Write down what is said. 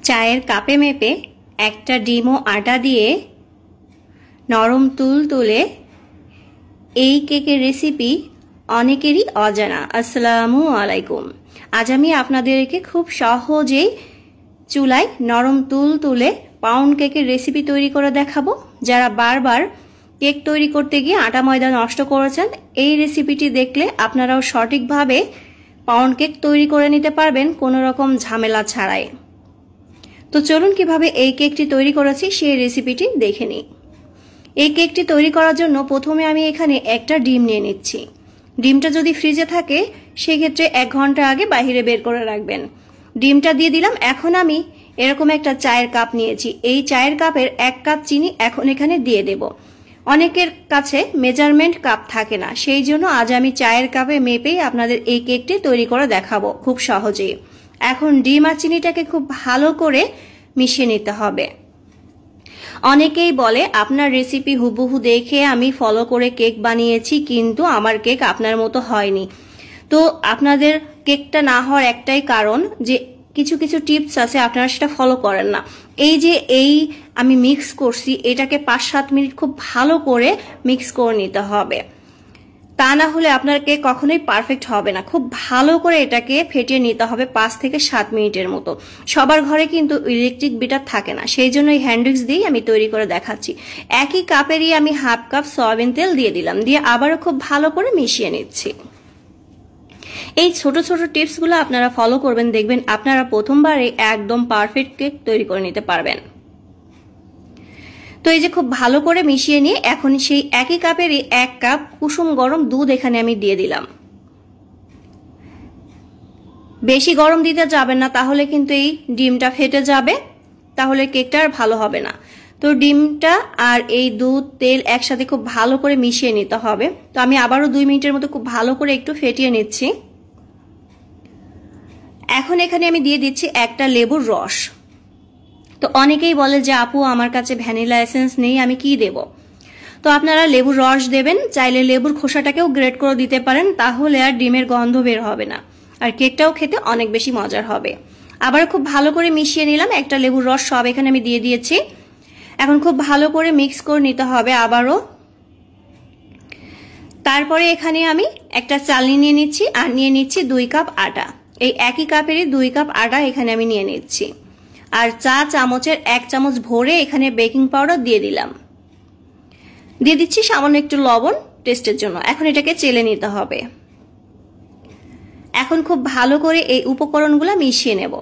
চায়ের কাপে মেপে একটা ডিম ও আটা দিয়ে নরম তুলতুলে এই কেকের রেসিপি অনেকেরই অজানা। আসসালামু আলাইকুম। আজ আমি আপনাদেরকে খুব সহজেই চুলায় নরম তুলতুলে পাউন্ড কেকের রেসিপি তৈরি করে দেখাবো। যারা বারবার কেক তৈরি করতে গিয়ে আটা ময়দা নষ্ট করেছেন, এই রেসিপিটি দেখলে আপনারাও সঠিকভাবে পাউন্ড কেক তৈরি করে নিতে পারবেন কোনো রকম ঝামেলা ছাড়াই। তো চলুন কিভাবে এই কেকটি তৈরি করেছি সেই রেসিপিটি দেখে নিই। এই কেকটি তৈরি করার জন্য প্রথমে আমি এখানে একটা ডিম নিয়ে নিচ্ছি। ডিমটা যদি ফ্রিজে থাকে সেক্ষেত্রে 1 ঘন্টা আগে বাইরে বের করে রাখবেন। ডিমটা দিয়ে দিলাম। এখন আমি এরকম একটা চায়ের কাপ নিয়েছি। এই চায়ের কাপের 1 কাপ চিনি এখন এখানে দিয়ে দেব। অনেকের কাছে মেজারমেন্ট কাপ থাকে না, সেই জন্য আজ আমি চায়ের কাপে মেপেই আপনাদের এই কেকটি তৈরি করে দেখাবো খুব সহজেই। এখন ডিম আর চিনিটাকে খুব ভালো করে মিশিয়ে নিতে হবে। অনেকেই বলে আপনার রেসিপি হুবহু দেখে আমি ফলো করে কেক বানিয়েছি, কিন্তু আমার কেক আপনার মতো হয়নি। তো আপনাদের কেকটা না হওয়ার একটাই কারণ যে কিছু কিছু টিপস আছে আপনারা সেটা ফলো করেন না। এই আমি মিক্স করছি, এটাকে 5-7 মিনিট খুব ভালো করে মিক্স করে নিতে হবে, তা না হলে আপনার কেক কখনোই পারফেক্ট হবে না। খুব ভালো করে এটাকে ফেটিয়ে নিতে হবে 5 থেকে 7 মিনিটের মতো। সবার ঘরে কিন্তু ইলেকট্রিক বিটার থাকে না, সেই জন্য এই হ্যান্ড উইক্স দিয়েই আমি তৈরি করে দেখাচ্ছি। একই কাপেরই আমি 1/2 কাপ সয়াবিন তেল দিয়ে দিলাম, দিয়ে আবারও খুব ভালো করে মিশিয়ে নিচ্ছি। এই ছোট ছোট টিপসগুলো আপনারা ফলো করবেন, দেখবেন আপনারা প্রথমবারে একদম পারফেক্ট কেক তৈরি করে নিতে পারবেন। তো এই যে খুব ভালো করে মিশিয়ে নিয়ে এখন সেই একই কাপেরই 1 কাপ কুসুম গরম দুধ এখানে আমি দিয়ে দিলাম। বেশি গরম দিতে যাবেন না, তাহলে কিন্তু এই ডিমটা ফেটে যাবে, তাহলে কেকটা আর ভালো হবে না। তো ডিমটা আর এই দুধ তেল একসাথে খুব ভালো করে মিশিয়ে নিতে হবে। তো আমি আবারও 2 মিনিটের মতো খুব ভালো করে একটু ফেটিয়ে নিচ্ছি। এখন এখানে আমি দিয়ে দিচ্ছি একটা লেবুর রস। তো অনেকেই বলে যে আপু আমার কাছে ভ্যানিলা এসেন্স নেই, আমি কি দেব? তো আপনারা লেবুর রস দেবেন, চাইলে লেবুর খোসাটাকেও গ্রেট করে দিতে পারেন, তাহলে আর ডিমের গন্ধ বের হবে না, আর কেকটাও খেতে অনেক বেশি মজার হবে। আবার খুব ভালো করে মিশিয়ে নিলাম। একটা লেবুর রস সব এখানে আমি দিয়ে দিয়েছি। এখন খুব ভালো করে মিক্স করে নিতে হবে আবারও। তারপরে এখানে আমি একটা চালনি নিয়ে নিচ্ছি আর নিয়ে নিচ্ছি 2 কাপ আটা। এই একই কাপেরই 2 কাপ আটা এখানে আমি নিয়ে নিচ্ছি। আর চা চামচের 1 চামচ ভরে এখানে বেকিং পাউডার দিয়ে দিলাম। দিয়ে দিচ্ছি সামান্য একটু লবণ টেস্টের জন্য। এখন এটাকে চেলে নিতে হবে। এখন খুব ভালো করে এই উপকরণগুলো মিশিয়ে নেব।